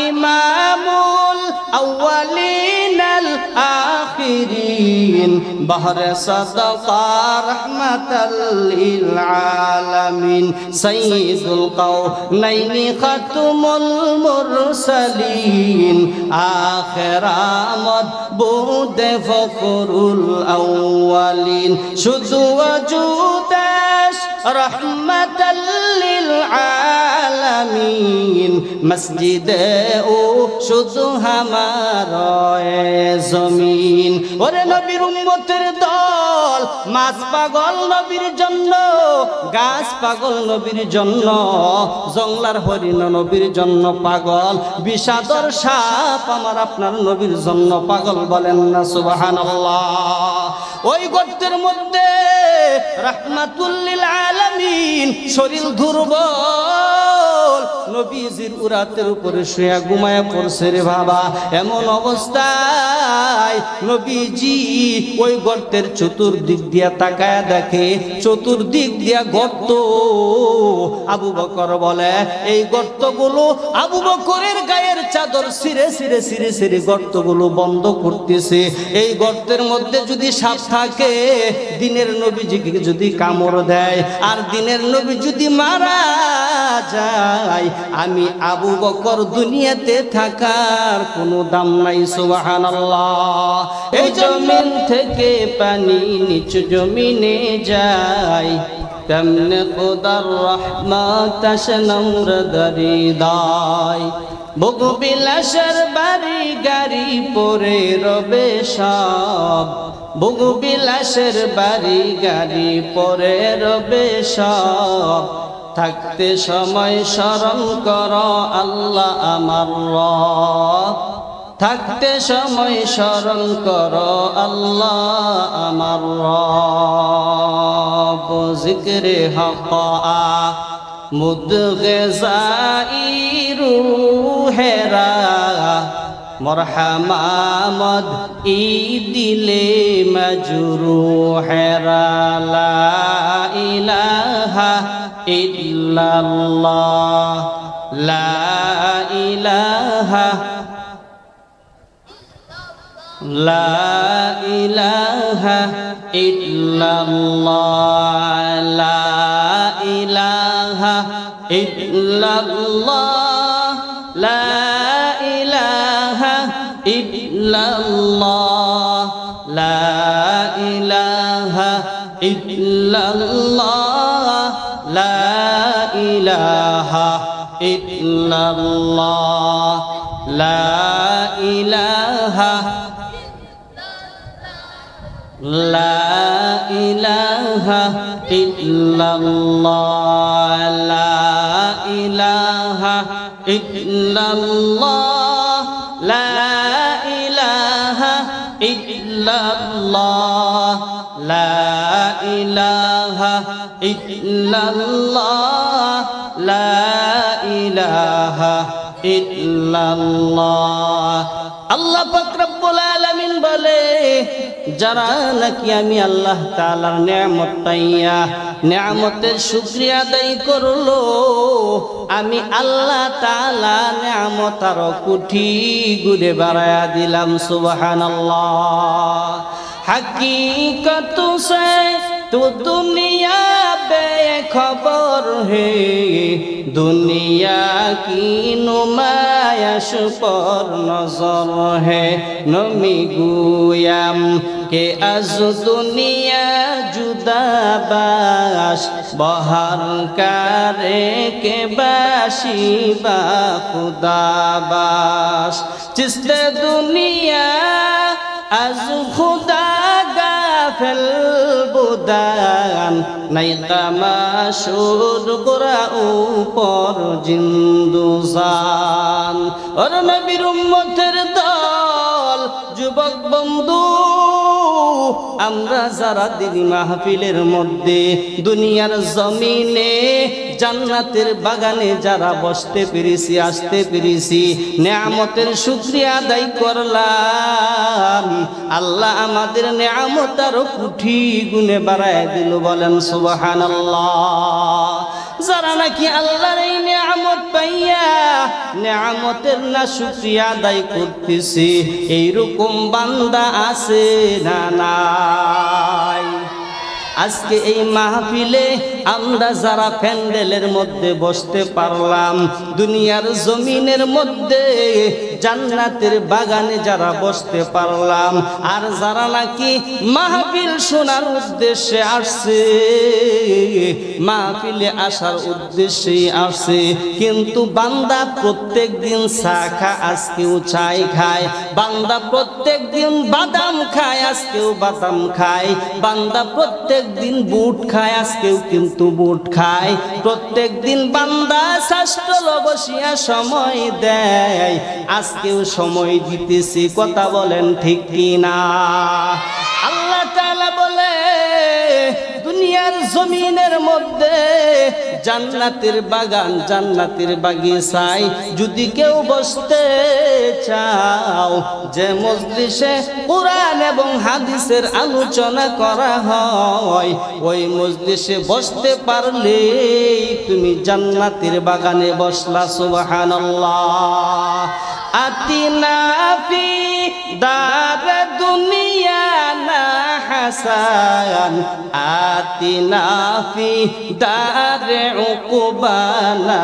ইমামুল আউয়ালিনাল আখিরিন বাহরে সাদাকা রাহমাতাল লিল আলামিন সাইয়্যিদুল কাওনাইনি খাতুমুল মুরসালিন আখিরামত বুদে ফখরুল আউয়ালিন শুধু ওজুদাস রাহমাতাল লিল আলামিন মসজিদে ও শুধু হামারে জমিন। ওরে নবীর উম্মতের দল, মাছ পাগল নবীর জন্য, গাছ পাগল নবীর জন্য, জংলার হরিণ নবীর জন্য পাগল, বিষাদর সাপ আমার আপনার নবীর জন্য পাগল। বলেন না সুবহানাল্লাহ। ওই গর্তের মধ্যে রাহমাতুল লিল আলামিন শরীর দুর্বল নবীজির উরাতের উপরে শুয়ে ঘুমায়া পড়ছে রে বাবা। এমন অবস্থায় নবীজি ওই গর্তের চতুর্দিক দিয়া তাকায়া দেখে, চতুর্দিক দিয়া গর্ত। আবু বকর বলে এই গর্তগুলো আবু বকরের গায়ের চাদর ছিঁড়ে ছিঁড়ে ছিঁড়ে ছিঁড়ে গর্তগুলো বন্ধ করতেছে। এই গর্তের মধ্যে যদি সাপ থাকে, দিনের নবীজিকে যদি কামড় দেয় আর দিনের নবী যদি মারা যায়, আমি আবু বকর দুনিয়াতে থাকার কোনো দাম নাই। সুবহানাল্লাহ। এই জমিন থেকে পানি নিচু জমিনে যায়, তেমনে খোদার রহমত আসে নম্রদারি দায়। ভোগ বিলাসের বাড়ি গাড়ি পরে রবে সব, ভোগ বিলাসের বাড়ি গাড়ি পরে রবে সব। থাকতে সময় স্মরণ কর আল্লাহ আমার রব, থাকতে সময় স্মরণ কর আল্লাহ আমার রব। জিক্রে হক মুদগজাই রুহেরা মরহামামদ ই দিলে মজরুহেরা। লা ইলাহা ইল্লাল্লাহ, লা ইলাহা, লা ইলাহা ইল্লাল্লাহ, লা ইলাহা ইল্লাল্লাহ, লা ইলাহা ইল্লাল্লাহ, লা ইলাহা ইল্লাল্লাহ, লা ইলাহা ইল্লাল্লাহ, লা ইলাহা, লা ইলাহা ইল্লাল্লাহ, লা ইলাহা ইল্লাল্লাহ, লা ইলাহা ইল্লাল্লাহ, লা ইলাহা ইল্লাল্লাহ, লা ইলাহা ইল্লাল্লাহ। আল্লাহ পাক রব্বুল আলামিন বলে, যারা নাকি আমি আল্লাহ তাআলার নিয়ামত পাইয়া নিয়ামতের শুকরিয়া আদায় করলো, আমি আল্লাহ তাআলা নিয়ামত আরো কোটি গুণে বাড়ায়া দিলাম। সুবহানাল্লাহ। हकीकत से तू दुनिया बेखबर है, दुनिया की नुमाइश पर नजर है। नमी गुयाम के अज दुनिया जुदा बाश, बहर करे के बाशी बा खुदा बाश। जिसने दुनिया از خدا غافل بودن، নাই তামাশুর গোরা উপর জিন্দুজান। ওর নবীর উম্মতের দল, যুবক বন্ধু, আমরা যারা দিন মাহফিলের মধ্যে দুনিয়ার জমিনে জান্নাতের বাগানে যারা বসতে পেরেছি, আসতে পেরেছি, নিয়ামতের শুকরিয়া আদায় করলাম, আল্লাহ আমাদের নিয়ামত আরো কোটি গুণে বাড়ায় দিল। বলেন সুবহানাল্লাহ। যারা নাকি আল্লাহর এই নিয়ামত পাইয়া নিয়ামতের না শুকরিয়া আদায় করতেছে, এইরকম বান্দা আছে না নাই? আজকে এই মাহফিলে আমরা যারা প্যান্ডেলের মধ্যে বসতে পারলাম, দুনিয়ার জমিনের মধ্যে জান্নাতের বাগানে যারা বসতে পারলাম, আর যারা নাকি মাহফিল শোনার উদ্দেশ্যে আসছে, মাহফিলে আসার উদ্দেশ্যেই আসছে, কিন্তু বান্দা প্রত্যেক দিন চা খায়, আজকেও চাই খায়, বান্দা প্রত্যেক দিন বাদাম খায়, আজকেও বাদাম খায়, বান্দা প্রত্যেক দিন বুট খায়, আজকেও কিন্তু বুট খায়, প্রত্যেক দিন বান্দা শাস্ত্র বসিয়া সময় দেয়, আজকেও সময় দিতেছি, কথা বলেন ঠিক কিনা? আল্লাহ তাআলা বলে দুনিয়ার জমিনের মধ্যে জান্নাতের বাগান, জান্নাতের বাগিচায় যদি কেউ বসতে চাও, যে মজলিসে কুরআন এবং হাদিসের আলোচনা করা হয়, ওই মজলিসে বসতে পারলে তুমি জান্নাতের বাগানে বসলা। সুবহানাল্লাহ। আতিনা ফি দার দুনিয়া না হাসান, আতিনা ফি দার উকুবানা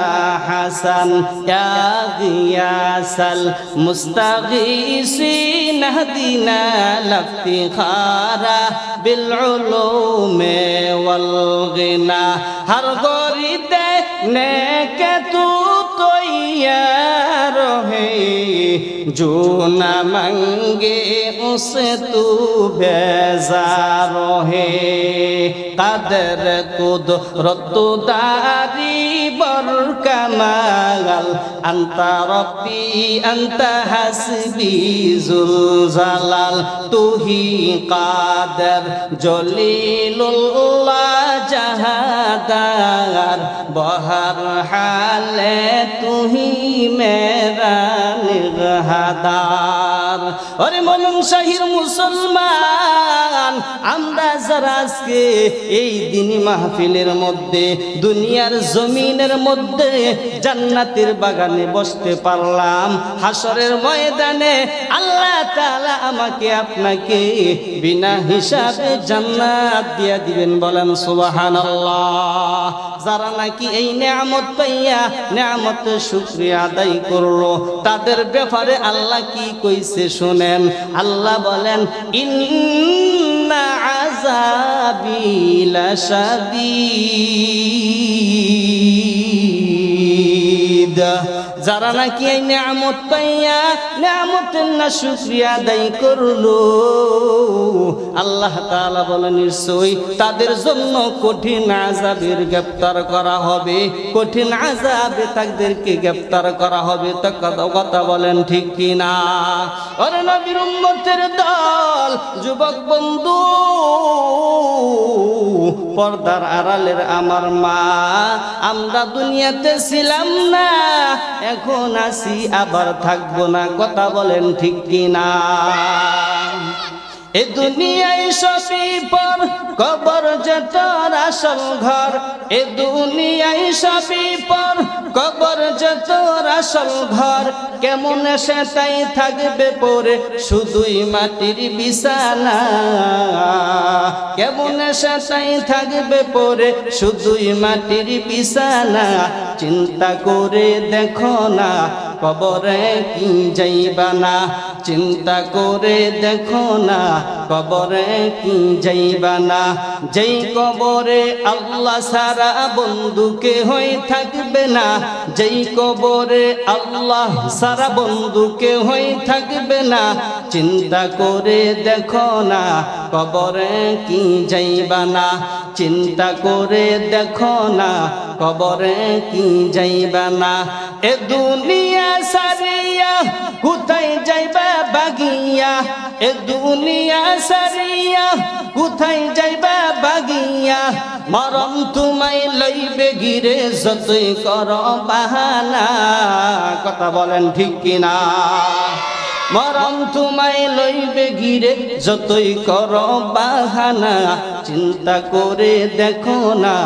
হাসান, ইয়া গিয়াসাল মুস্তাগীসিন হদিনা লফতিখারা বিল উলুমে ওয়াল গিনা। হর গরিতে নেকে তু তৈয়ার है, जो न मंगे उसे तू बेजार है, कदर कुदरत दारी बर कमाल, अंता रब्बी अंता हसबी जुल जलाल, तू ही कादर जलीलुल्लाह जहादार, बहर हाले तू ही मेरा নিরহাদার। ওরে মনন শাহির মুসলমান, আমরা যারা আজকে এই দিনী মাহফিলের মধ্যে দুনিয়ার জমিনের মধ্যে জান্নাতের বাগানে বসতে পারলাম, হাসরের ময়দানে আল্লাহ তাআলা আমাকে আপনাকে বিনা হিসাবে জান্নাত দিয়া দিবেন। বলেন সুবহানাল্লাহ। যারা নাকি এই নিয়ামত পাইয়া নিয়ামতের শুকরিয়া আদায় করলো, তাদের ব্যাপারে আল্লাহ কি কইছে শুনেন। আল্লাহ বলেন, ইন্না আযাবি লাশাদীদ। যারা নাকি এই নিয়ামত পাইয়া নিয়ামতের না শুকরিয়া আদায় করলো, আল্লাহ তাআলা বলেন নিশ্চয়ই তাদের জন্য কঠিন আযাবের গ্রেফতার করা হবে, কঠিন আযাবে তাদেরকে গ্রেফতার করা হবে। তা কথা বলেন ঠিক কিনা? ওরে নবীর উম্মতের দল, যুবক বন্ধু, পর্দার আড়ালের আমার মা, আমরা দুনিয়াতে ছিলাম না, এখন আসি আবার থাকবো না। কথা বলেন ঠিক কিনা? এ দুনিয়ায় সবই পর, কবর যে তোর আসল ঘর। এ দুনিয়ায় সবই পর, কবর যে তোর আসল ঘর। কেমন সে তাই থাকবে পরে শুধুই মাটির বিছানা, কেমন সে তাই থাকবে পরে শুধুই মাটির বিছানা। চিন্তা করে দেখো না কবরে কি যাইবা না, চিন্তা করে দেখো না কবরে কি যাইবা না। যেই কবরে আল্লাহ সারা বন্ধুকে হয়ে থাকবে না, যেই কবরে আল্লাহ সারা বন্ধুকে হয়ে থাকবে না। চিন্তা করে দেখো না কবরে কি যাইবা না, চিন্তা করে দেখো না কবরে কি যাইবা না। এ দুনিয়া সারিয়া কোথায় যাইবা বাগিয়া, এ দুনিয়া সারিয়া কোথায় যাইবা বাগিয়া। মরণ তোমায় লইবে ঘিরে যতই কর বাহানা। কথা বলেন ঠিক কিনা? মরণ তোমায় লইবে ঘিরে যতই করো বাহানা, চিন্তা করে দেখো না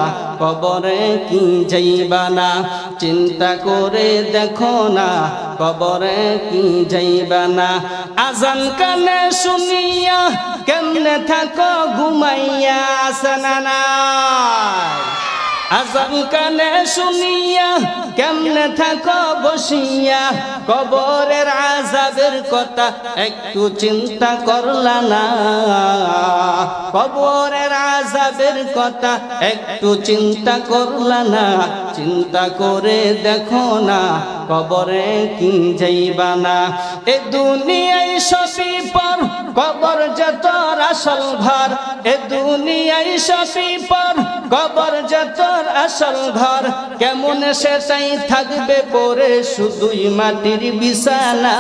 কবরে কি যাইবা না, চিন্তা করে দেখো না কবরে কি যাইবা না। আজান কানে শুনিয়া কেমনে থাকো ঘুমাইয়া, আসনা নাই? আজান কানে শুনিয়া কেমনে থাকো বসিয়া, কবরের আযাবের কথা একটু চিন্তা করলা না, কবরের আযাবের কথা একটু চিন্তা করলা না, চিন্তা করে দেখো না কবরে কি যাইবা না। এ দুনিয়ায় সবই পর, কবর যত আসল ঘর, এ দুনিয়ায় সবই পর, কবর যত আসল ঘর, কেমন সেটাই থাকবে পরে শুধুই মাটির বিছানায়,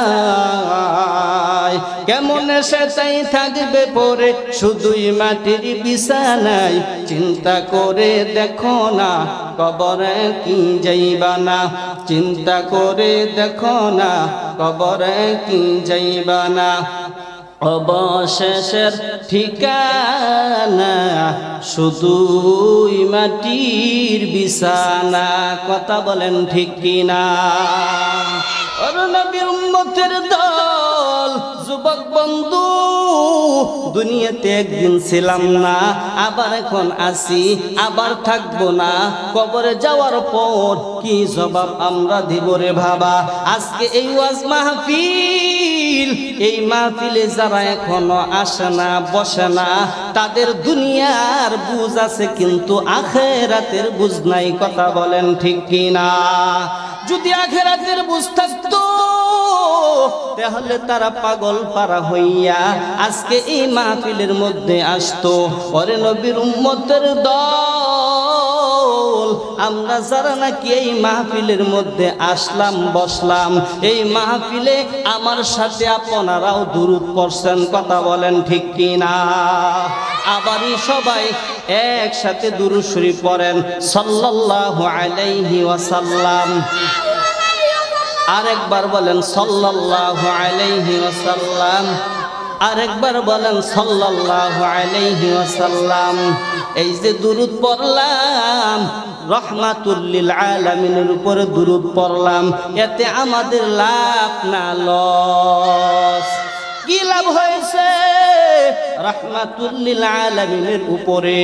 কেমন সেটাই থাকবে পরে শুধুই মাটির বিছানায়, চিন্তা করে দেখো না কবরে কি যাইবা না, চিন্তা করে দেখো না কবরে কি যাইবা না। অবশেষের ঠিকানা শুধুই মাটির বিছানা, কথা বলেন ঠিক কিনা? ওর নবীর উম্মতের দল, যুবক বন্ধু, দুনিয়াতে একদিন ছিলাম না, আবার এখন আছি, আবার থাকবো না, কবরে যাওয়ার পর কি জবাব আমরা দিব রে বাবা? আজকে এই ওয়াজ মাহফিল, এই মাহফিলে যারা এখনো আসে না, বসে না, তাদের দুনিয়ার বুঝ আছে কিন্তু আখিরাতের বুঝ নাই, কথা বলেন ঠিক কিনা? যদি আখিরাতের বুঝ থাকতো তাহলে তারা পাগল পারা হইয়া আজকে এই মাহফিলের মধ্যে আসতো। ওরে নবীর উম্মতের দল, আমরা যারা নাকি এই মাহফিলের মধ্যে আসলাম, বসলাম, এই মাহফিলে আমার সাথে আপনারাও দুরূদ পড়ছেন, কথা বলেন ঠিক কিনা? আবারই সবাই একসাথে দুরূদ শরীফ পড়েন, সাল্লাল্লাহু আলাইহি ওয়াসাল্লাম। আরেকবার বলেন সাল্লাল্লাহু আলাইহি ওয়াসাল্লাম, আরেকবার বলেন সাল্লাল্লাহু আলাইহি ওয়াসাল্লাম। এই যে দুরূদ পড়লাম, রহমাতুল লিল আলামিনের উপরে দুরূদ পড়লাম, এতে আমাদের লাভ না লস? কি লাভ হয়েছে? রহমাতুল লিল আলামিনের উপরে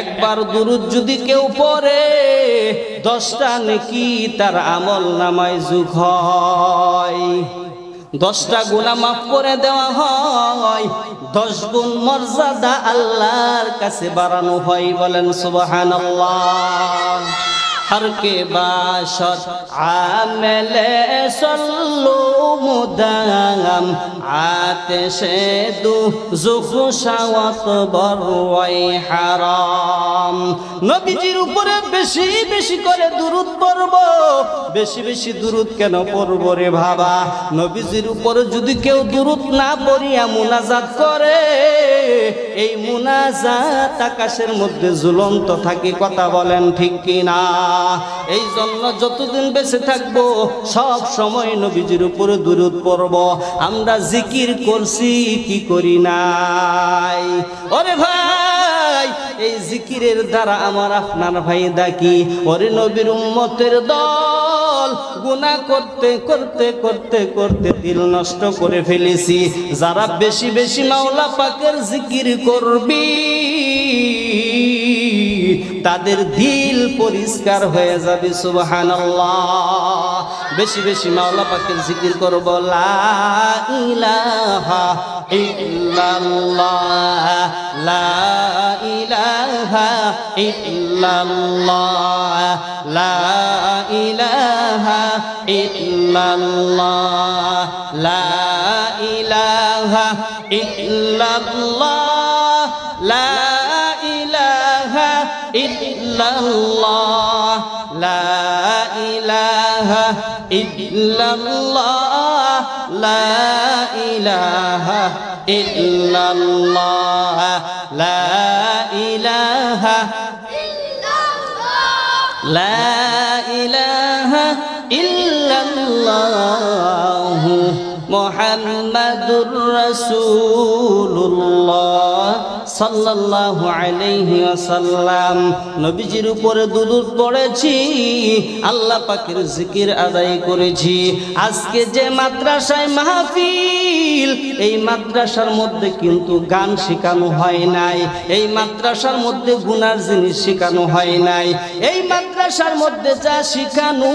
একবার দুরূদ যদি কেউ পড়ে, 10টা নেকি তার আমল নামায় যোগ হয়, 10টা গুনাহ মাফ করে দেওয়া হয়, 10 গুণ মর্যাদা আল্লাহর কাছে বাড়ানো হয়। বলেন সুবহানাল্লাহ। हर के बाशत आमेले सल्लु मुदाम आतिशे दुजुख शावत बरवाई हाराम। নবীজির উপরে বেশি বেশি করে দুরূদ পড়ব। বেশি বেশি দুরূদ কেন পড়ব রে বাবা? নবীজির উপরে যদি কেউ দুরূদ না পড়িয়া মুনাজাত করে, এই মুনাজাত আকাশের মধ্যে ঝুলন্ত থাকে। কথা বলেন ঠিক কিনা? এই জন্য যতদিন বেঁচে থাকবো সব সময় নবীজির উপরে দুরূদ পড়ব। আমরা জিকির করছি কি করি নাই? ওরে ভাই, এই জিকিরের দ্বারা আমার আপনার ফায়দা কি? ওরে নবীর উম্মতের দল, গুনাহ করতে করতে করতে করতে দিল নষ্ট করে ফেলেছি। যারা বেশি বেশি মাওলা পাকের জিকির করবি, তাদের দিল পরিষ্কার হয়ে যাবে। সুবহানাল্লাহ। বেশি বেশি মাওলা পাকের জিকির করব। লা ইলাহা ইল্লাল্লাহ, লা ইলাহা ইল্লাল্লাহ, লা ইলাহা ইল্লাল্লাহ, লা ইলাহা ইল্লাল্লাহ, লা ইলাহা ইল্লাল্লাহ, লা ইলাহা ইল্লাল্লাহ, লা ইলাহা ইল্লাল্লাহ, লা ইলাহা ইল্লাল্লাহ, লা ইলাহা ইল্লাল্লাহ মুহাম্মাদুর রাসূলুল্লাহ সাল্লাল্লাহু আলাইহি ওয়াসাল্লাম। নবীজির উপরে দুরূদ পড়েছি, আল্লাহ পাকের জিকির আদায় করেছি। আজকে যে মাদ্রাসায় মাহফিল, এই মাদ্রাসার মধ্যে কিন্তু গান শেখানো হয় নাই, এই মাদ্রাসার মধ্যে গুনার জিনিস শেখানো হয় নাই। এই মাদ্রাসার মধ্যে যা শেখানো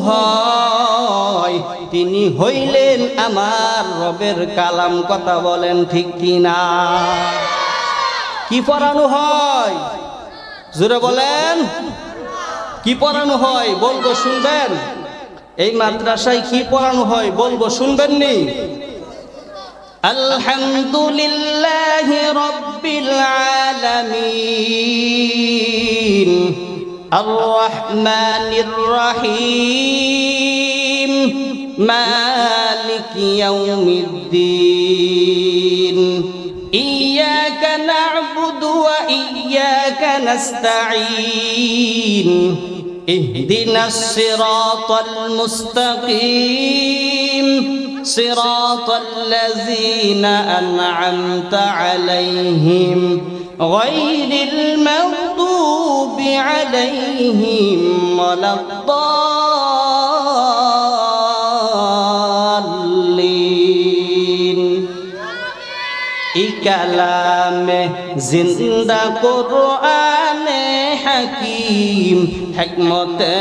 হয় তিনি হইলেন আমার রবের কালাম। কথা বলেন ঠিক কিনা? কি পড়ানো হয়? জোরে বলেন, কি পড়ানো হয়? বলবো, শুনবেন? এই মাদ্রাসায় কি পড়ানো হয় বলবো, শুনবেন নি? আলহামদুলিল্লাহি রাব্বিল আলামিন আর রহমানির রহিম মালিক ইয়াউমিদ্দিন ইয়্যাকা না'বুদু ওয়া ইয়্যাকা নাস্তাঈন ইহদিনাস সিরাতাল মুস্তাকিম সিরাতাল লাযীনা আন'আমতা আলাইহিম গায়রিল মাগদুবি আলাইহিম ওয়ালাদ-দাল্লিন। এই কালামে জিন্দা কুরআনে হাকিম হিকমতে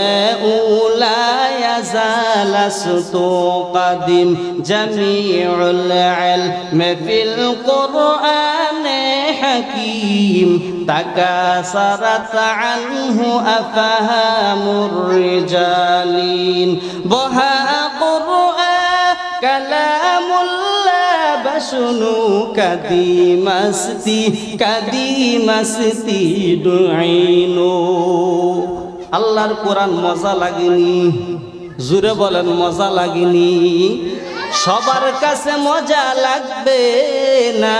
উলা ইয়াজালাসতু কাদিম জামিউল ইলমি ফিল কুরআনে হাকিম তাকাসারাত আনহু আফহামুর রিজালিন বহা কুরআন কালামুল্লাহ বাশুনু কাদিমাস্তি দুআইনু। আল্লাহর কোরআন মজা লাগেনি? জুড়ে বলেন, মজা লাগেনি? সবার কাছে মজা লাগবে না,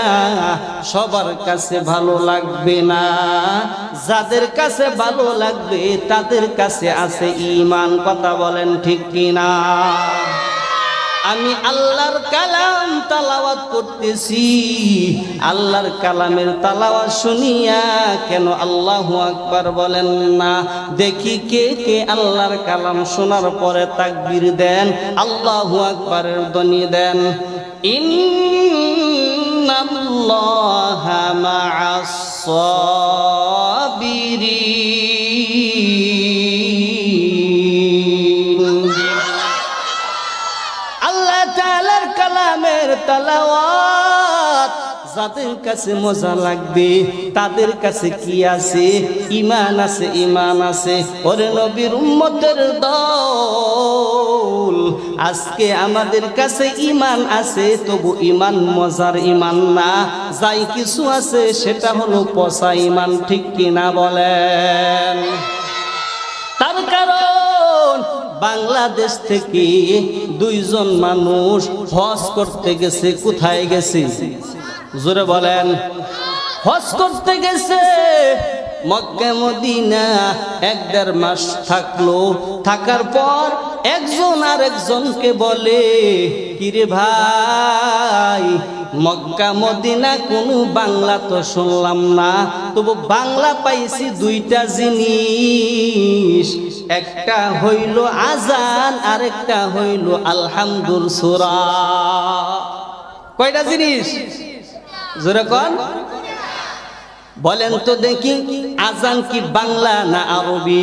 সবার কাছে ভালো লাগবে না। যাদের কাছে ভালো লাগবে তাদের কাছে আছে ঈমান। কথা বলেন ঠিক কিনা? আমি আল্লাহর কালাম তালাওয়াত করতেছি, আল্লাহর কালামের তালাওয়াত শুনিয়া কেন আল্লাহু আকবার বলেন না? দেখি কে কে আল্লাহর কালাম শোনার পরে তাকবীর দেন, আল্লাহু আকবারের ধ্বনি দেন। ইন্নাল্লাহা মা'আস সাবিরিন। আল্লাহ তাআলার কালামের তালাওয়াত যাদের কাছে মজা লাগবে তাদের কাছে কি আছে? ঈমান আছে, ঈমান আছে। ওরে নবীর উম্মতের দল, আজকে আমাদের কাছে ঈমান আছে, তবু ঈমান মজার ঈমান না। যাই কিছু আছে সেটা হলো পচা ঈমান। ঠিক কিনা বলেন? তার কারণ বাংলাদেশ থেকে দুইজন মানুষ হজ করতে গেছে। কোথায় গেছে? জোরে বলেন। হজ করতে গেছে মক্কা মদিনা। 1-1.5 মাস থাকলো। থাকার পর একজন আর একজনকে বলে, কিরে ভাই, মক্কা মদিনা কোনো বাংলা তো শুনলাম না, তবু বাংলা পাইছি 2টা জিনিস। একটা হইল আজান, আর একটা হইল আলহামদুর সূরা। কয়টা জিনিস? জোরে কোন? বলেন তো দেখি, আজান কি বাংলা না আরবি?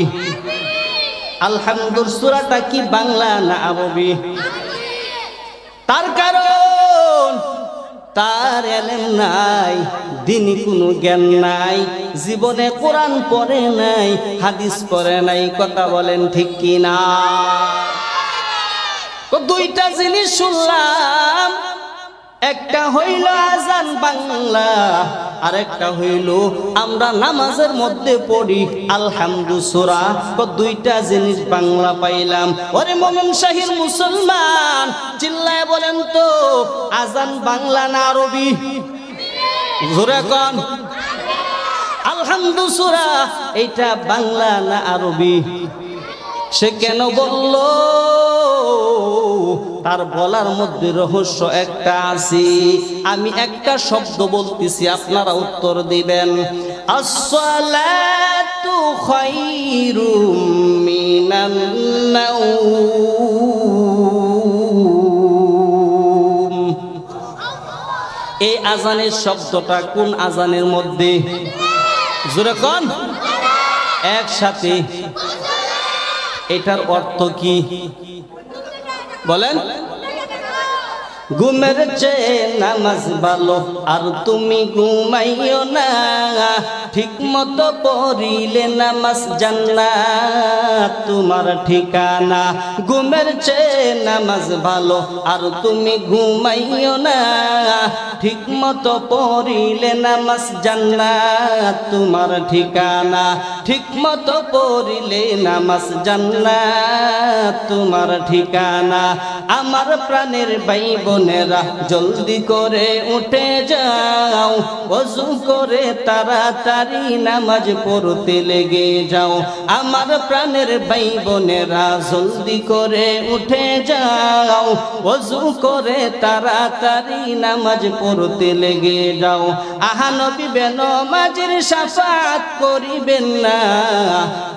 আলহামদুর সূরাটা কি বাংলা না আরবি? তার কারণ তার এলেম নাই, দিনই কোনো জ্ঞান নাই, জীবনে কোরআন পড়ে নাই, হাদিস পড়ে নাই। কথা বলেন ঠিক কিনা? 2টা জিনিস শুনলাম, একটা হইল আজান বাংলা, আর একটা হইল আমরা নামাজের মধ্যে পড়ি আলহামদু সূরা। 2টা জিনিস বাংলা পাইলাম। ওরে মোমেন শাহীর মুসলমান, চিল্লায় বলেন তো, আজান বাংলা না আরবি? জোরে কোন? আলহামদু সূরা এটা বাংলা না আরবি? সে কেন বলল? তার বলার মধ্যে রহস্য একটা আছে। আমি একটা শব্দ বলতেছি, আপনারা উত্তর দিবেন। আসসালাতু খায়রুম মিনান নাওম। এই আজানের শব্দটা কোন আজানের মধ্যে? জোরে কোন, একসাথে। এটার অর্থ কি বলেন? ঘুমের চেয়ে নামাজ ভালো, আর তুমি ঘুমাইও না। ঠিক মতো পড়িলে নামাজ জান্নাত তোমার ঠিকানা। ঘুমের চেয়ে নামাজ ভালো, আর তুমি ঘুমাইও না। ঠিক মতো পড়িলে নামাজ জান্নাত তোমার ঠিকানা। ঠিক মতো পড়িলে নামাজ জান্নাত তোমার ঠিকানা। আমার প্রাণের ভাই বোনেরা, জলদি করে উঠে যাও, ওযু করে তাড়াতাড়ি নামাজ পড়তে লেগে যাও। আমার প্রাণের ভাই বোনেরা, জলদি করে উঠে যাও, ওযু করে তাড়াতাড়ি নামাজ পড়তে লেগে যাও। আহা নবী বেনমাজের শাফাত করিবেন না,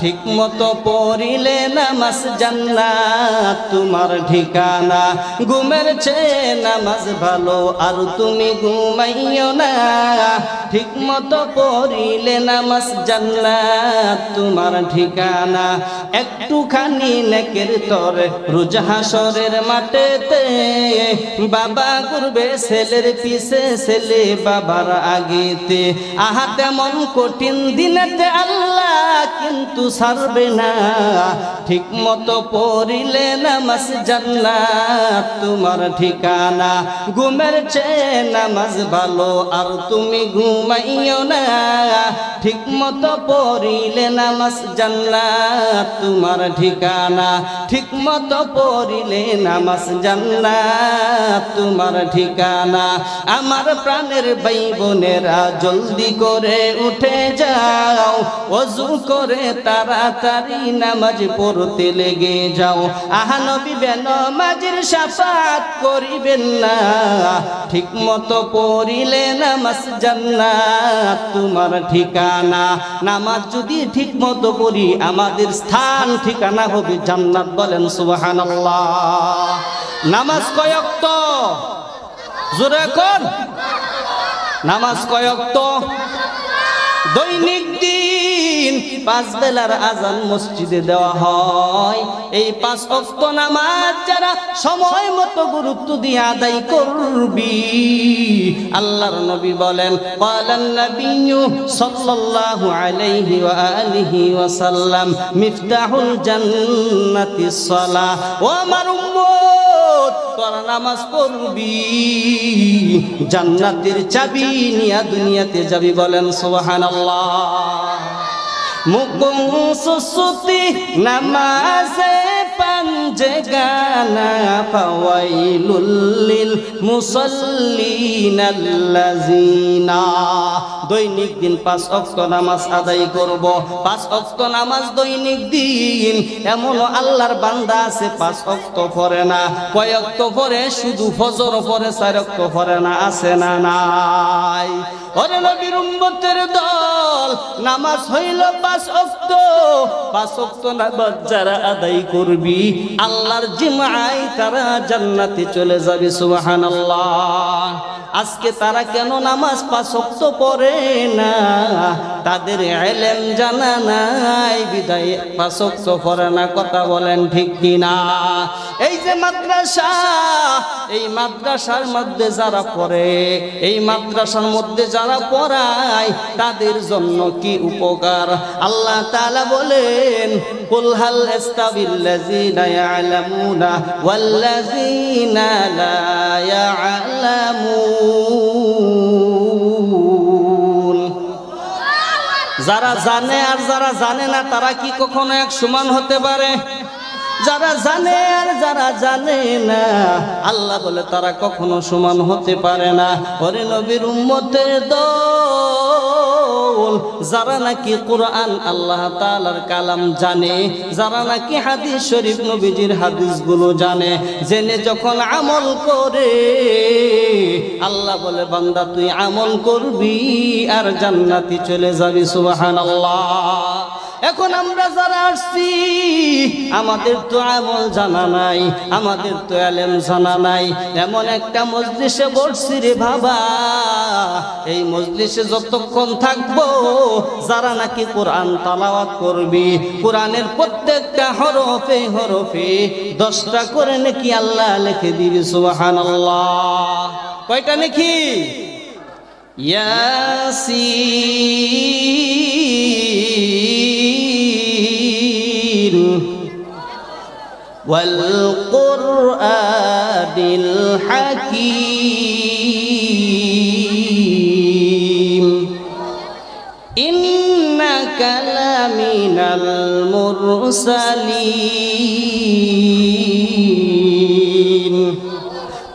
ঠিক মতো পড়িলে নামাজ জান্নাত তোমার ঠিকানা। ঘুমের চেয়ে নামাজ ভালো, আর তুমি ঘুমাইও না। ঠিক মতো পড়িলে নামাজ জান্নাত তোমার ঠিকানা। একটুখানি নেকের তরে রোজ হাসরের মাঠেতে, বাবা ঘুরবে ছেলের পিছে, ছেলে বাবার আগেতে। আহা তেমন কঠিন দিনেতে আল্লাহ কিন্তু ছাড়বে না। ঠিক মতো পড়িলে নামাজ জান্নাত তোমার ঠিকানা। ঘুমের চেয়ে নামাজ ভালো, আর তুমি ঘুমাইও না। ঠিক মতো পড়িলে নামাজ জান্নাত তোমার ঠিকানা। ঠিক মতো পড়িলে নামাজ জান্নাত তোমার ঠিকানা। আমার প্রাণের ভাই বোনেরা, জলদি করে উঠে যাও, ওযু করে তাড়াতাড়ি নামাজ পড়তে লেগে যাও। আহা নবী বেনমাজের শাফাত করিবেন না, ঠিক মতো পড়িলে নামাজ জান্নাত তোমার ঠিকানা। নামাজ যদি ঠিক মতো পড়ি, আমাদের স্থান ঠিকানা হবে জান্নাত। বলেন সুবহানাল্লাহ। নামাজ কয় ওয়াক্ত? জোরে কোন, নামাজ কয় ওয়াক্ত? দৈনিক দিন 5 বেলার আজান মসজিদে দেওয়া হয়। এই 5 ওয়াক্ত নামাজ যারা সময় মতো গুরুত্ব দিয়ে আদায় করবি, আল্লাহর নবী বলেন, ক্বালান নবিয়্যু সাল্লাল্লাহু আলাইহি ওয়া আলিহি ওয়া সাল্লাম, মিফতাহুল জান্নাতিস সালাহ। ও আমার উম্মত, তোরা নামাজ পড়বি, জান্নাতের চাবি নিয়ে দুনিয়াতে যাবি। বলেন সুবহানাল্লাহ। মুকুম সুসুতি নামাজে পাঞ্জে গানা, ফাওয়াইলুল লিল মুসাল্লিনাল্লাযিনা। দৈনিক দিন 5 ওয়াক্ত নামাজ আদায় করব। 5 ওয়াক্ত নামাজ দৈনিক দিন। এমন আল্লাহর বান্দা আছে 5 ওয়াক্ত পড়ে না। কয় ওয়াক্ত পড়ে? শুধু ফজর পড়ে, 4 ওয়াক্ত পড়ে না। আছে না নাই? ওরে নবীর উম্মতের দল, নামাজ হইল 5 ওয়াক্ত। 5 ওয়াক্ত নামাজ যারা আদায় করবি, আল্লাহর জিমায় তারা জান্নাতে চলে যাবে। সুবহানাল্লাহ। আজকে তারা কেন নামাজ 5 ওয়াক্ত পড়ে না? তাদের ইলম জানা নাই বিধায় 5 ওয়াক্ত পড়ে না। কথা বলেন ঠিক কিনা? এই যে মাদ্রাসা, এই মাদ্রাসার মধ্যে যারা পড়ে, এই মাদ্রাসার মধ্যে যারা পড়ায়, তাদের জন্য কি উপকার? আল্লাহ তাআলা বলেন, কুল হাল ইস্তাবিল্লাযীনা ইয়ালামুনা ওয়াল্লাযীনা লা ইয়ালামুন। যারা জানে আর যারা জানে না, তারা কি কখনো এক সমান হতে পারে? যারা জানে আর যারা জানে না, আল্লাহ বলে তারা কখনো সমান হতে পারে না। ওরে নবীর উম্মতের দল, যারা নাকি কোরআন আল্লাহ তাআলার কালাম জানে, যারা নাকি হাদিস শরীফ নবীজির হাদিসগুলো জানে, জেনে যখন আমল করে, আল্লাহ বলে বান্দা তুই আমল করবি আর জান্নাতে চলে যাবি। সুবহানাল্লাহ। এখন আমরা যারা আসছি আমাদের তো আমল জানা নাই, আমাদের তো ইলম জানা নাই, এমন একটা মজলিসে বসছি রে বাবা, এই মজলিসে যতক্ষণ থাকবো যারা নাকি কোরআন তেলাওয়াত করবি, কোরআনের প্রত্যেকটা হরফে হরফে 10টা করে নাকি আল্লাহ লিখে দিবি। সুবহানাল্লাহ। কয়টা নাকি? ইয়াসিন ওয়াল কুরআনিল হাকীম ইন্নাকা লামিনাল মুরসালিন।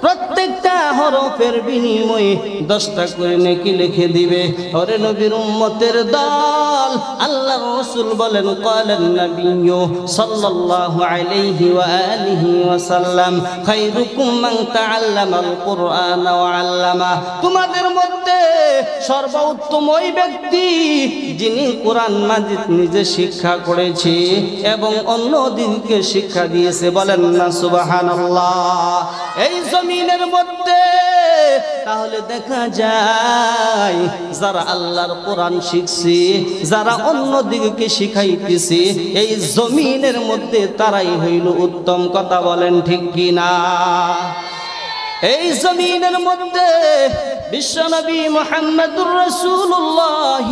প্রত্যেকটা হরফের বিনিময়ে 10টা করে নেকি লিখে দিবে। ওরে নবীর উম্মতের দল, আল্লাহর রাসূল বলেন ক্বালান নাবিয়্যু সাল্লাল্লাহু আলাইহি ওয়া আলিহি ওয়া সাল্লাম খায়রুকুম মান তাআল্লামাল কুরআন ওয়া আল্লামা। তোমাদের মধ্যে সর্বোত্তম ওই ব্যক্তি যিনি কোরআন মাজিদ নিজে শিক্ষা করেছে এবং অন্যদিকে শিক্ষা দিয়েছে। বলেন না সুবহানাল্লাহ। এই জমিনের মধ্যে তাহলে দেখা যায় যারা আল্লাহর কোরআন শিখছে, যারা অন্যদিকে শিখাইতেছে, এই জমিনের মধ্যে তারাই হইল উত্তম। কথা বলেন ঠিক কিনা? এই জমিনের মধ্যে বিশ্বনবী মুহাম্মদুর রাসূলুল্লাহ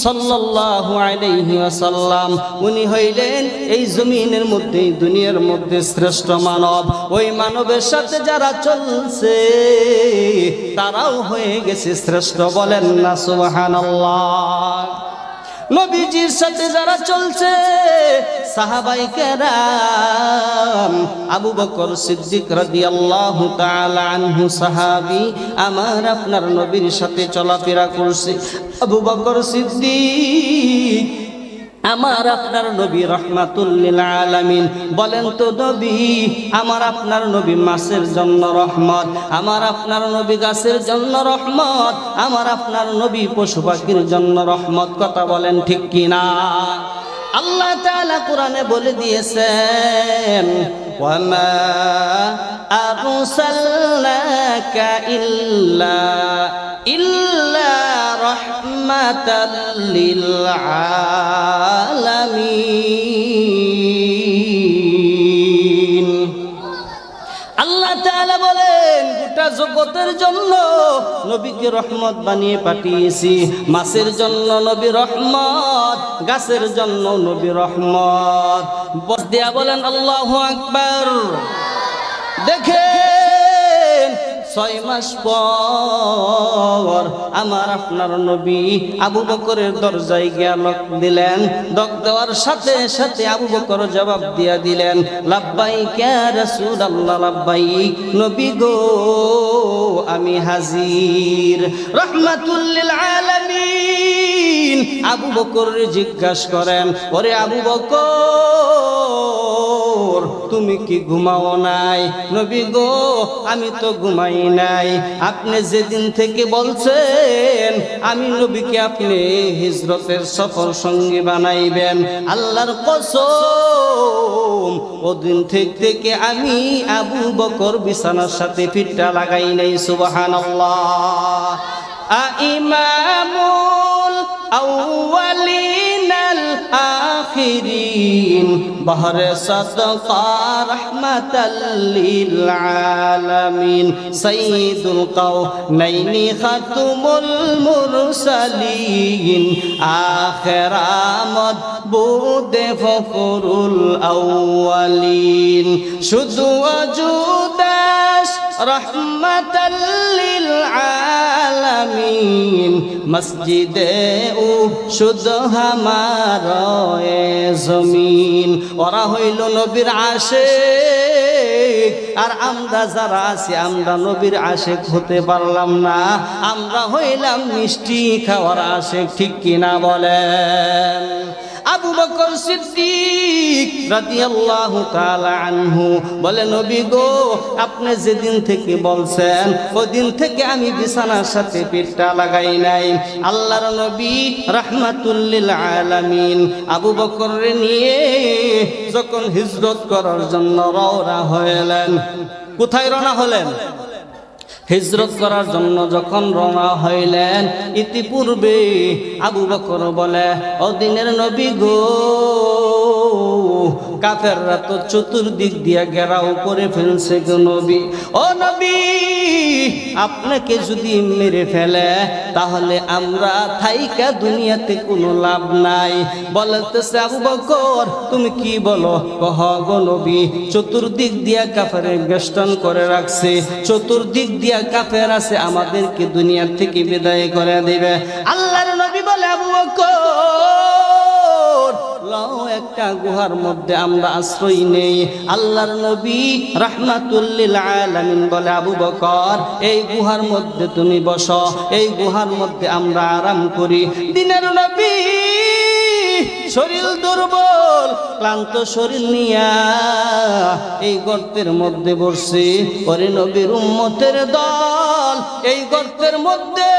সাল্লাল্লাহু আলাইহি ওয়াসাল্লাম উনি হইলেন এই জমিনের মধ্যে, দুনিয়ার মধ্যে শ্রেষ্ঠ মানব। ওই মানবের সাথে যারা চলছে তারাও হয়ে গেছে শ্রেষ্ঠ। বলেন না সুবহানাল্লাহ। নবীজির সাথে যারা চলছে সাহাবায়ে কেরাম, আবু বকর সিদ্দিক রাদিয়াল্লাহু তাআলা আনহু সাহাবী, আমার আপনার নবীর সাথে চলাফেরা করছে। আবু বকর সিদ্দিক আমার আপনার নবী রাহমাতুল লিল আলামিন। বলেন তো নবী, আমার আপনার নবী মাছের জন্য রহমত, আমার আপনার নবী গাছের জন্য রহমত, আমার আপনার নবী পশু পাখির জন্য রহমত। কথা বলেন ঠিক কিনা? আল্লাহ তাআলা কোরআনে বলে দিয়েছেন ওয়ামা আরসালনাকা ইল্লা রাহমাতাল লিল আলামিন। আল্লাহ তাআলা বলেন গোটা জগতের জন্য নবীকে রহমত বানিয়ে পাঠিয়েছি। মাছের জন্য নবী রহমত, গাছের জন্য নবী রহমত। বস দিয়া বলেন আল্লাহু আকবার। দেখেন 6 মাস পর আমার আপনার নবী আবু বকরের দরজায় গিয়া নক দিলেন। নক দেওয়ার সাথে সাথে আবু বকর জবাব দিয়া দিলেন লাব্বাইক ইয়া রাসূলুল্লাহ, লাব্বাইক নবী গো আমি হাজির। রাহমাতুল লিল আলামিন। আবু বকর জিজ্ঞাসা করেন ওরে আবু বকর তুমি কি ঘুমাও নাই? নবী গো আমি তো ঘুমাই নাই। আপনি যেদিন থেকে বলছেন আমি নবীকে আপনি হিজরতের সফর সঙ্গী বানাইবেন, আল্লাহর কসম ওদিন থেকে আমি আবু বকর বিছানার সাথে ফিটটা লাগাই নাই। সুবহানাল্লাহ। আইমামুল আউয়ালিনাল আখিরিন বহরে সাদকা রাহমাতাল লিল আলামিন সাইয়্যিদুল কাওনাইনি খাতুমুল মুরসালিন আখিরামত বুদে ফখরুল আউয়ালিন শুধু ওজুদাস রাহমাতাল লিল আলামিন মসজিদে ও শুধু হামার জমিন। ওরা হইল নবীর আশিক, আর আমরা যারা আছি আমরা নবীর আশেক হতে পারলাম না, আমরা হইলাম মিষ্টি খাওয়ার আশেক, ঠিক কিনা বলেন? আবু বকর সিদ্দিক রাদিয়াল্লাহু তাআলা আনহু বলে, নবী গো, আপনি যেদিন থেকে বলছেন ওই দিন থেকে আমি বিছানার সাথে পিঠটা লাগাই নাই। আল্লাহর নবী রাহমাতুল লিল আলামিন আবু বকরকে নিয়ে যখন হিজরত করার জন্য রওনা হলেন, কোথায় রওনা হলেন? হিজরত করার জন্য যখন রওনা হইলেন, ইতিপূর্বে আবু বকর বলে, ও দিনের নবী গো, কাফেররা তো চতুর্দিক দিয়া ঘেরাও করে ফেলছে গো নবী। ও নবী, আপনাকে যদি মেরে ফেলে তাহলে আমরা থাইকা দুনিয়াতে কোনো লাভ নাই। বলতেছে আবু বকর, তুমি কি বলো? কহ গো নবী, চতুর্দিক দিয়া কাফের বেষ্টন করে রাখছে, চতুর্দিক দিয়া কাফের আছে, আমাদেরকে দুনিয়া থেকে বিদায় করে দিবে। আল্লাহর নবী বলে, আবু বকর, লও একটা গুহার মধ্যে আমরা আশ্রয় নেই। আল্লাহর নবী রাহমাতুল লিল আলামিন বলে, আবু বকর, এই গুহার মধ্যে তুমি বসো, এই গুহার মধ্যে আমরা আরাম করি। দিনের নবী শরীর দুর্বল, ক্লান্ত শরীর নিয়া এই গর্তের মধ্যে বসছে। ওরে নবীর উম্মতের দল, এই গর্তের মধ্যে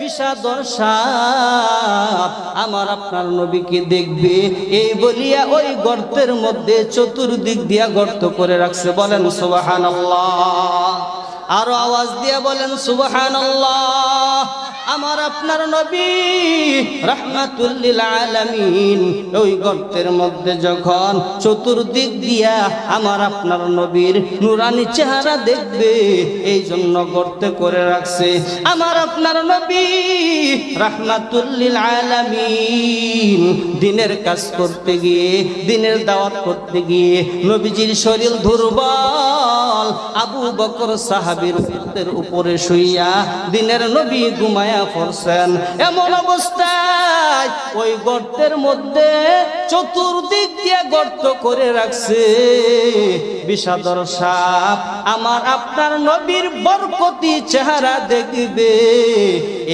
বিষাদর সাপ আমার আপনার নবীকে দেখবে, এই বলিয়া ওই গর্তের মধ্যে চতুর্দিক দিয়া গর্ত করে রাখছে। বলেন সুবহানাল্লাহ, আরো আওয়াজ দিয়া বলেন সুবহানাল্লাহ। আমার আপনার নবী রাহমাতুল লিল আলামিন ওই গর্তের মধ্যে যখন চতুর্দিক দিয়া আমার আপনার নবীর নুরানি চেহারা দেখবে, এই জন্য গর্তে করে রাখছে। আমার আপনার নবী রাহমাতুল লিল আলামিন দিনের কাজ করতে গিয়ে, দিনের দাওয়াত করতে গিয়ে নবীজির শরীর দুর্বল। আবু বকর সাহাবীর উপরে শুইয়া দিনের নবী ঘুমায়া পড়ছেন। এমন অবস্থায় ওই গর্তের মধ্যে চতুর্দিক দিয়ে গর্ত করে রাখছে বিষাদর সাপ। আমার আপনার নবীর বরকতি চেহারা দেখবে,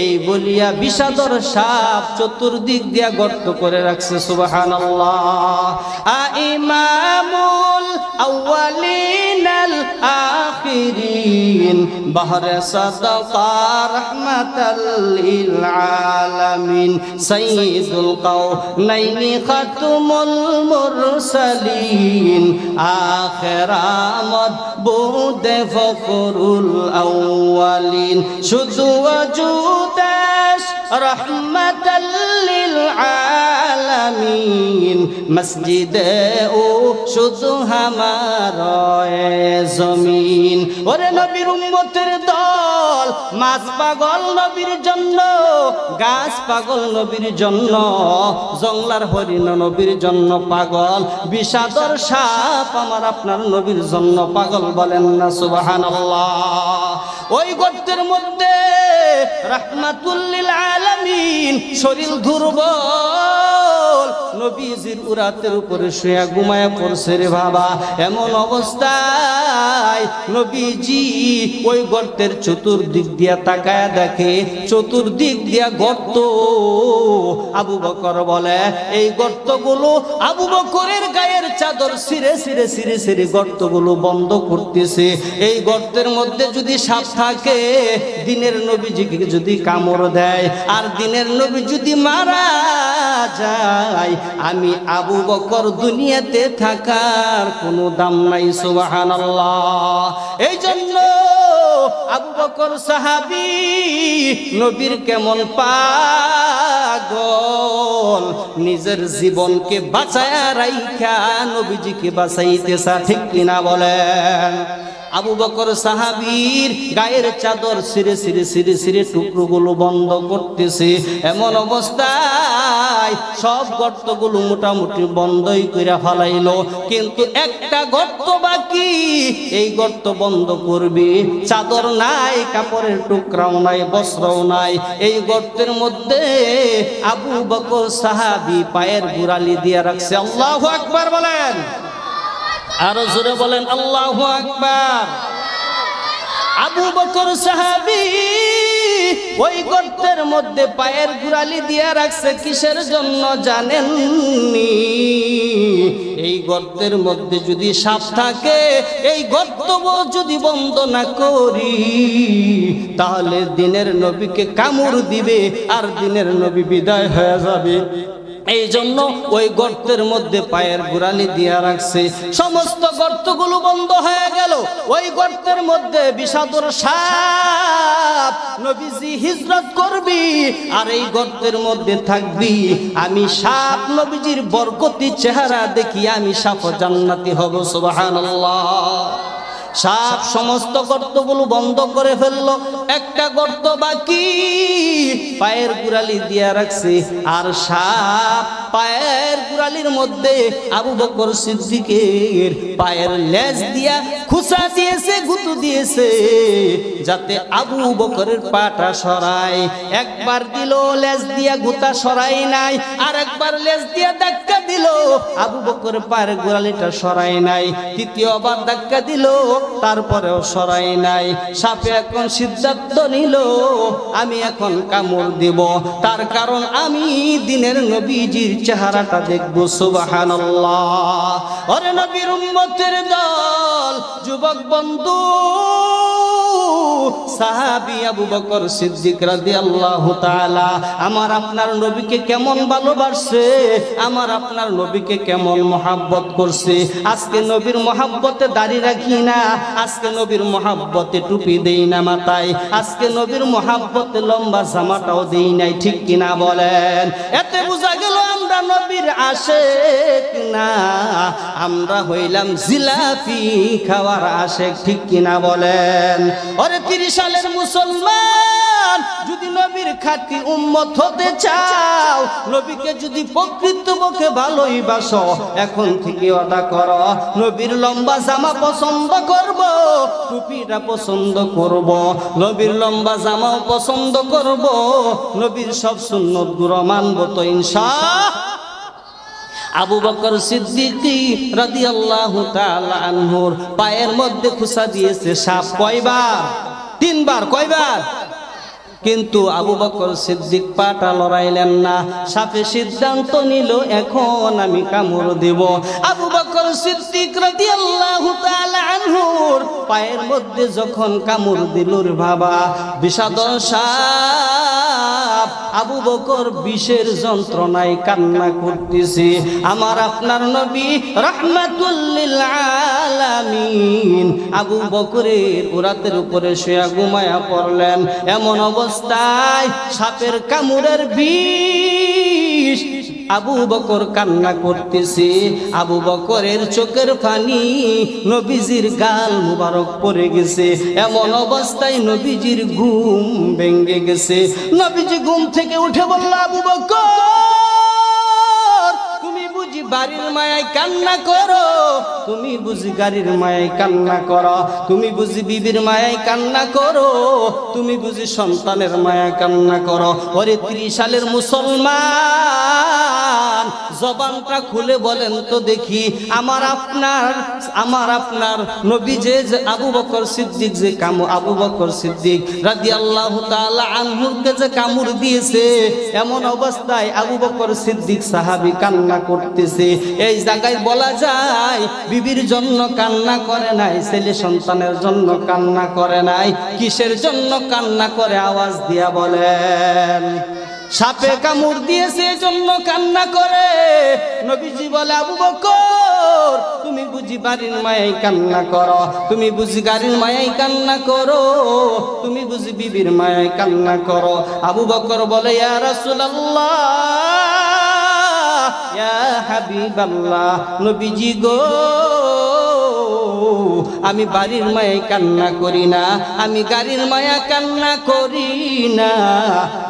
এই বলিয়া বিষাদর সাপ চতুর্দিক দিয়ে গর্ত করে রাখছে। সুবহানাল্লাহ। ইমামুল আউয়ালিন আল আখিরিন বাহরে সাদাকা রাহমাতাল লিল আলামিন সাইয়্যিদুল কাওনাইনি খাতুমুল মুরসালিন আখিরামত বুদে ফখরুল আউয়ালিন শুধু ওয়াজুদাস রাহমাতাল লিল আলামিন মসজিদে ও শুধু হামার জমিন। ওরে নবীর উম্মতের দল, মাছ পাগল নবীর জন্য, গাছ পাগল নবীর জন্য, জংলার হরিণ নবীর জন্য পাগল, বিষাদর সাপ আমার আপনার নবীর জন্য পাগল। বলেন না সুবহানাল্লাহ। ওই গর্তের মধ্যে রাহমাতুল লিল আলামিন শরীর দুর্বল, নবীজির উরাতের উপরে শুয়ে ঘুমায়া পড়ছে রে বাবা। এমন অবস্থায় নবীজি ওই গর্তের চতুর্দিক দিয়া তাকায়া দেখে, চতুর্দিক দিয়া গর্ত। আবু বকর বলে, এই গর্তগুলো আবু বকরের গায়ের চাদর ছিঁড়ে ছিঁড়ে ছিঁড়ে ছিঁড়ে গর্তগুলো বন্ধ করতেছে। এই গর্তের মধ্যে যদি সাপ থাকে, দিনের নবীজিকে যদি কামড় দেয়, আর দিনের নবী যদি মারা যায়, আমি আবু বকর দুনিয়াতে থাকার কোনো দাম নাই। সুবহানাল্লাহ। এই জন্য আবু বকর সাহাবী নবীর কেমন পাগল, নিজের জীবনকে বাঁচায়া রাইখা নবীজিকে বাঁচাইতেছা, ঠিক কিনা বলেন? আবু বকর সাহাবীর গায়ের চাদর ছিঁড়ে ছিঁড়ে ছিঁড়ে ছিঁড়ে টুকরোগুলো বন্ধ করতেছে। এমন অবস্থায় সব গর্তগুলো মোটামুটি বন্ধই করে ফেলাইলো, কিন্তু একটা গর্ত বাকি। এই গর্ত বন্ধ করবে, চাদর নাই, কাপড়ের টুকরাও নাই, বস্ত্রও নাই। এই গর্তের মধ্যে আবু বকর সাহাবী পায়ের গোড়ালি দিয়ে রাখছে। আল্লাহু আকবার বলেন। আরো জোরে বলেন আল্লাহু আকবার। আবু বকর সাহাবী ওই গর্তের মধ্যে পায়ের গোড়ালি দিয়া রাখছে কিসের জন্য জানেননি? এই গর্তের মধ্যে যদি সাপ থাকে, এই গর্ত যদি বন্ধ না করি, তাহলে দিনের নবীকে কামড় দিবে আর দিনের নবী বিদায় হয়ে যাবে। এই জন্য ওই গর্তের মধ্যে পায়ের গোড়ালি দিয়া রাখছে। সমস্ত গর্তগুলো বন্ধ হয়ে গেল। ওই গর্তের মধ্যে বিষাদর সাপ, নবীজি হিজরত করবি আর এই গর্তের মধ্যে থাকবি। আমি সাপ নবীজির বরকতি চেহারা দেখি আমি সাপ জান্নাতি হব। সুবহানাল্লাহ। সাপ সমস্ত গর্তগুলো বন্ধ করে ফেললো, একটা গর্ত বাকি, পায়ের গোড়ালি দিয়া রাখছে। আর সাপ পায়ের গোড়ালির মধ্যে আবু বকর সিদ্দিকের পায়ের লেজ দিয়া খুসা দিয়েছে, গুঁতো দিয়েছে, যাতে আবু বকরের পাটা সরায়। একবার দিল লেজ দিয়া গুতা সরাই নাই, আর একবার লেজ দিয়া ধাক্কা দিল, আবু বকরের পায়ের গোড়ালিটা সরাই নাই। তৃতীয়বার ধাক্কা দিল, তারপরেও সরাই নাই। সাপে এখন সিদ্ধান্ত নিল আমি এখন কামড় দেব, তার কারণ আমি দিনের নবীজির চেহারাটা দেখব। সুবহানাল্লাহ। ওরে নবীর উম্মতের দল, যুবক বন্ধু, সাহাবী আবু বকর সিদ্দিক রাদিয়াল্লাহু তাআলা আমার আপনার নবীকে কেমন ভালোবাসছে, আমার আপনার নবীকে কেমন মহব্বত করছে। আজকে নবীর মহব্বতে দাড়ি রাখি না, আজকে নবীর মহব্বতে টুপি দেই না মাথায়, আজকে নবীর মহব্বতে লম্বা জামাটাও দেই নাই, ঠিক কিনা বলেন? এতে বোঝা গেল আমরা নবীর আশেক না, আমরা হইলাম জিলাপি খাওয়ার আশেক, ঠিক কিনা বলেন? ওরে 30 সালের মুসলমান, যদি নবীর খাঁটি উম্মত হতে চাও, নবীকে যদি প্রকৃতপক্ষে ভালোবাসো, এখন থেকে ওয়াদা করো নবীর লম্বা জামা পছন্দ করব, টুপিটা পছন্দ করব, নবীর লম্বা জামাও পছন্দ করব, নবীর সব সুন্নত গুলো মানব তো ইনশাআল্লাহ। আবু বকর সিদ্দিক রাদিয়াল্লাহু তাআলা আনহুর পায়ের মধ্যে খুসা দিয়েছে সাপ। কয়বার? 3 বার। কয়বার? কিন্তু আবু বকর সিদ্দিক পাটা লড়াইলেন না। সাপে সিদ্ধান্ত নিল এখন আমি কামড় দেব। আবু বকর সিদ্দিক রাদিয়াল্লাহু তাআলা আনহুর পায়ের মধ্যে যখন কামড় দিল রে বাবা, বিষাদর সাপ, আবু বকর বিষের যন্ত্রণায় কান্না করতেছে। আমার আপনার নবী রাহমাতুল লিল আলামিন আবু বকরের উরাতের উপরে শুয়ে ঘুমায়া পড়লেন। এমন অবস্থায় সাপের কামড়ের বিষ, আবু বকর কান্না করতেছে। আবু বকরের চোখের পানি নবীজির গাল মুবারক পড়ে গেছে। এমন অবস্থায় নবীজির ঘুম ভেঙে গেছে। নবীজি ঘুম থেকে উঠে বলল, আবু বকর, তুমি বুঝি বাড়ির মায়ায় কান্না করো, তুমি বুঝি গাড়ির মায়ায় কান্না করো, তুমি বুঝি বিবির মায়ায় কান্না করো, তুমি বুঝি সন্তানের মায়ায় কান্না করো। ওরে 30 সালের মুসলমান, জবানটা খুলে বলেন তো দেখি, আমার আপনার নবী যে আবু বকর সিদ্দিক যে আবু বকর সিদ্দিক রাদিয়াল্লাহু তাআলা আনহুকে যে কামড় দিয়েছে, এমন অবস্থায় আবু বকর সিদ্দিক সাহাবী কান্না করতেছে। এই জায়গায় বলা যায় বিবির জন্য কান্না করে নাই, ছেলে সন্তানের জন্য কান্না করে নাই, কিসের জন্য কান্না করে আওয়াজ দিয়া বলেন? সাপে কামড় দিয়েছে এজন্য কান্না করে। নবীজি বলে, আবু বকর, তুমি বুঝি বাড়ির মায়ায় কান্না করো, তুমি বুঝি গাড়ির মায়ায় কান্না করো, তুমি বুঝি বিবির মায়ায় কান্না করো। আবু বকর বলে, ইয়া রাসূলুল্লাহ, ইয়া হাবিবাল্লাহ, নবীজি গো, আমি বাড়ির মায়ায় কান্না করি না, আমি গাড়ির মায়া কান্না করি না,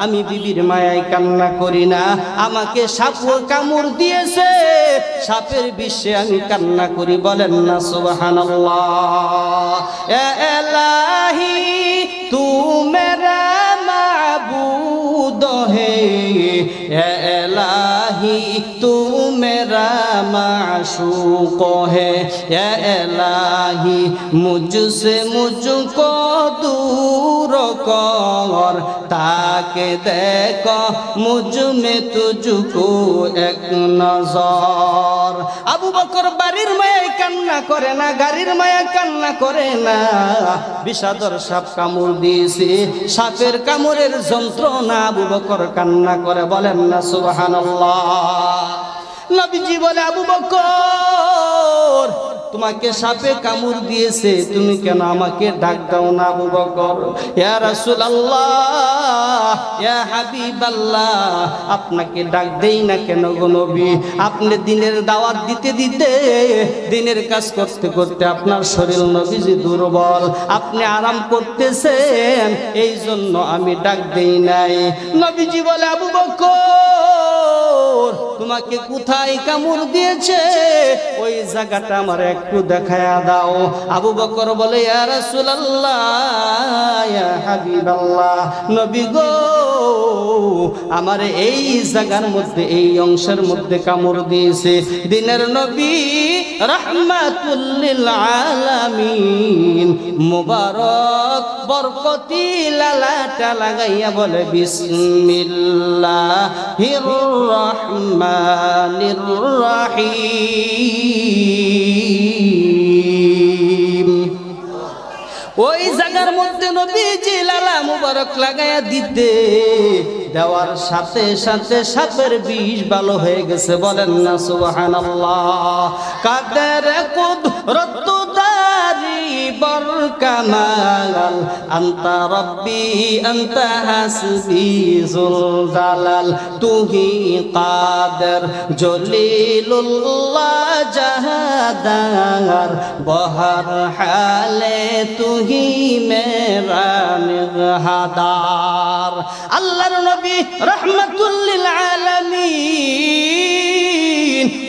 আমি বিবির মায়ায় কান্না করি না, আমাকে সাপ কামড় দিয়েছে, সাপের বিষে আমি কান্না করি। বলেন না সুবহানাল্লাহ। এ ইলাহি তু মেরা মাবুদ হে, এ ইলাহি তু মেরা माशूक है या इलाही मुझसे मुझको दूर कर ताके देखो मुझ में तुझको एक नजर। আবু বকর বাড়ির মায়ায় কান্না করে না, গাড়ির মায়া কান্না করে না। বিষাদর সাপ কামড় দিয়েছে, সাপের কামড়ের যন্ত্রণা আবু বকর কান্না করে। বলেন না সুবহানাল্লাহ। নবীজি বলে, আবু বকর তোমাকে সাপে কামড় দিয়েছে, তুমি কেন আমাকে ডাক দাও না? আবু বকর, ইয়া রাসূলুল্লাহ, ইয়া হাবিবাল্লাহ, আপনাকে ডাক দেই না কেন গো নবী? আপনি দিনের দাওয়াত দিতে দিতে, দিনের কাজ করতে করতে আপনার শরীর নবীজি দুর্বল, আপনি আরাম করতেছেন, এই জন্য আমি ডাক দেই নাই। নবীজি বলে, আবু বকর তোমাকে কোথায় কামড় দিয়েছে ওই জায়গাটা আমার একটু দেখায়া দাও। আবু বকর বলে, ইয়া রাসূলুল্লাহ, ইয়া হাবিবাল্লাহ, নবী গো আমার এই জায়গার মধ্যে, এই অংশের মধ্যে কামড় দিয়েছে। দিনের নবী রাহমাতুল লিল আলামিন মুবারক বরকতি লালাটা লাগাইয়া বলে, বিসমিল্লাহির রহমানির রহিম। ওই জায়গার মধ্যে নবীজি লালা মুবারক লাগাইয়া দিতে দেওয়ার সাথে সাথে সাপের বিষ ভালো হয়ে গেছে। বলেন না সুবহানাল্লাহ। কাদের কুদরত দারি বর কামাল আনতা রব্বি আনতা হাসবি জুল জালাল তুহি কাদের জলিলুল্লাহ জাহাদার বহর হালে তুহি মেরা নিহাদার। আল্লাহর নবী রাহমাতুল লিল আলামিন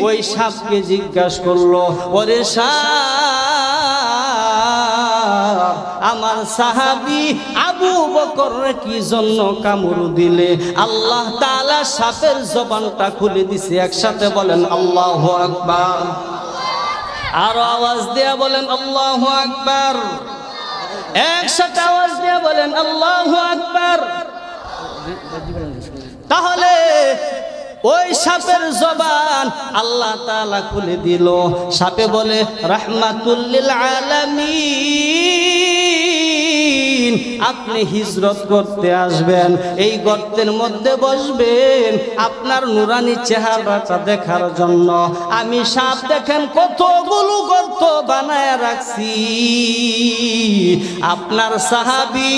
ওই সাপকে জিজ্ঞাসা করলো, ওরে সাপ, আমার সাহাবী আবু বকর কি জন্য কামড় দিলে? আল্লাহ তাআলা সাপের জবানটা খুলে দিছে। একসাথে বলেন আল্লাহু আকবার। আর আওয়াজ দিয়া বলেন আল্লাহু আকবার। একসাথে আওয়াজ দিয়া বলেন আল্লাহু আকবার। তাহলে ওই সাপের জবান আল্লাহ তাআলা খুলে দিল। সাপে বলে, রাহমাতুল লিল আলামিন, আপনি হিজরত করতে আসবেন, এই গর্তের মধ্যে বসবেন আপনার নুরানি চেহারাটা দেখার জন্য। আমি সাপ দেখেন কতগুলো গর্ত বানায় রাখছি। আপনার সাহাবী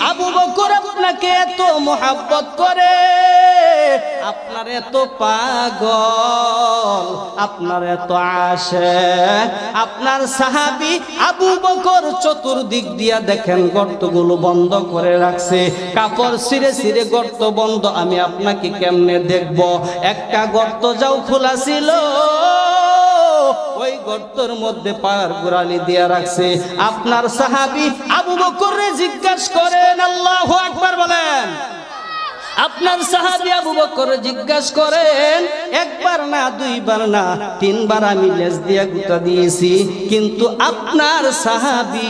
আবু বকর আপনাকে এত মোহাব্বত করে, আপনার এত পাগল, আপনার এত আশিক, আপনার সাহাবী আবু বকর চতুর্দিক দিয়া দেখেন গর্তগুলো বন্ধ করে রাখছে, কাপড় ছিঁড়ে ছিঁড়ে গর্ত বন্ধ। আমি আপনাকে কেমনে দেখব? একটা গর্ত যাও খোলা ছিল, ওই গর্তের মধ্যে পায়ের গোড়ালি দিয়া রাখছে। আপনার সাহাবী আবু বকরে জিজ্ঞাসা করেন, আল্লাহু আকবার বলেন। আপনার সাহাবী আবু বকর জিজ্ঞাসা করেন, একবার না, দুইবার না, তিনবার আমি লেজ দিয়া গুতা দিয়েছি, কিন্তু আপনার সাহাবী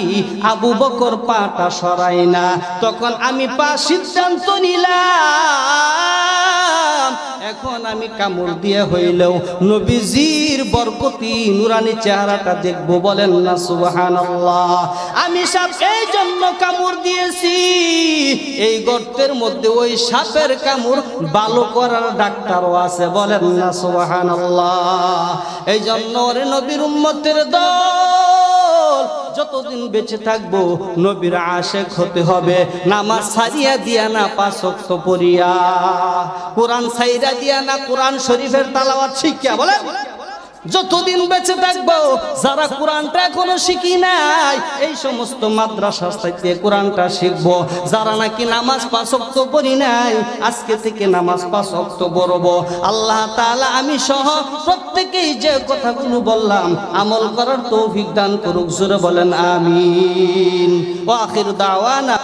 আবু বকর পাটা সরায় না। তখন আমি পা সিদ্ধান্ত নিলাম, এখন আমি কামড় দিয়ে হইলেও নবীজির বরকতি নুরানি চেহারাটা দেখবো। বলেন না সুবহানাল্লাহ। আমি সাপ এই জন্য কামড় দিয়েছি, এই গর্তের মধ্যে ওই সাপের কামড় ভালো করার ডাক্তারও আছে। বলেন না সুবহানাল্লাহ। এই জন্য ওরে নবীর উম্মতের দল, যতদিন বেঁচে থাকবো নবীর আশিক হতে হবে। নামাজ ছাড়িয়া দিয়া না, পাঁচ ওয়াক্ত পড়িয়া, কোরআন ছাইরা দিয়া না, কোরআন শরীফের তেলাওয়াত শিখিয়া। বলেন, যতদিন বেঁচে থাকবো যারা কোরআনটা এখনো শিখি নাই, এই সমস্ত মাদ্রাসা থেকে কোরআনটা শিখবো। যারা নাকি নামাজ পাঁচ ওয়াক্ত পড়ি নাই, আজকে থেকে নামাজ পাঁচ ওয়াক্ত পড়বো। আল্লাহ তাআলা আমি সহ প্রত্যেকেই যে কথাগুলো বললাম আমল করার তৌফিক দান করুক। জোরে বলেন আমিন। ওয়া আখির দাওয়ানা